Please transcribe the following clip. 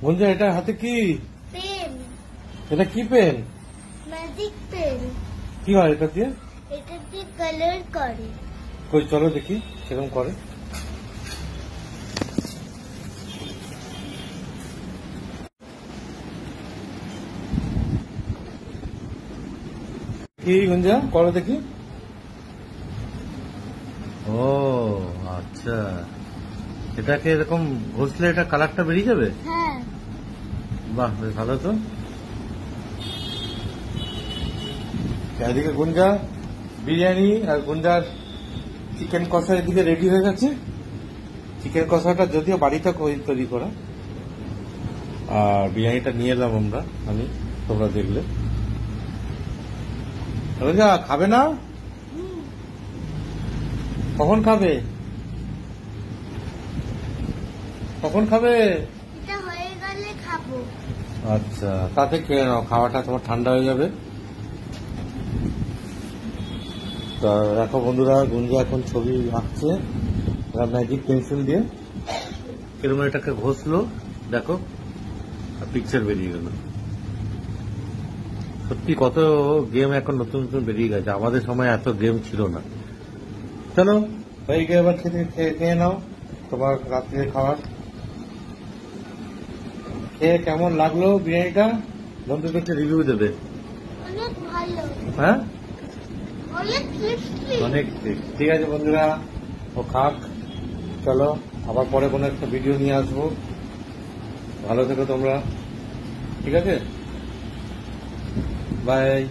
গুঞ্জা এটা হাতে কি? পেন। এটা কি পেন? Magic pen. কি হয় এটা দিয়ে? এটা দিয়ে কালার করে। কই চলো দেখি কিরকম করে। কি গুঞ্জা করো দেখি। ও আচ্ছা, এটাকে এরকম ঘষলে এটা কালারটা বেরিয়ে যাবে? হ্যাঁ। বাহ, বেশ ভালো তো। এদিকে গুঞ্জা বিরিয়ানি আর গুঞ্জার চিকেন কষা এদিকে রেডি হয়ে গেছে। চিকেন কষাটা যদিও বাড়িতে তৈরি করা, আর বিরিয়ানিটা নিয়ে এলাম আমি, তোমরা দেখলে। গুঞ্জা খাবে না? কখন খাবে? কখন খাবে? এটা হয়ে গেলে খাবো। আচ্ছা, তাতে খেয়ে নাও, খাওয়াটা তোমার ঠান্ডা হয়ে যাবে। তা দেখো বন্ধুরা, গুঞ্জা এখন ছবি আঁকছে ম্যাজিক পেন্সিল দিয়ে। এরকম এটাকে ঘষলো, দেখো পিকচার বেরিয়ে গেল। সত্যি কত গেম এখন নতুন নতুন বেরিয়ে গেছে, আমাদের সময় এত গেম ছিল না। চলো হয়ে গিয়ে এবার খেয়ে নাও তোমার রাত্রে খাবার। খেয়ে কেমন লাগলো বিরিয়ানিটা বন্ধুদেরকে রিভিউ দেবে। অনেক ভালো। হ্যাঁ, অনেক টেস্টি। অনেক ঠিক আছে বন্ধুরা, ও খাক। চলো আবার পরে কোনো একটা ভিডিও নিয়ে আসবো। ভালো থেকো তোমরা, ঠিক আছে, বাই।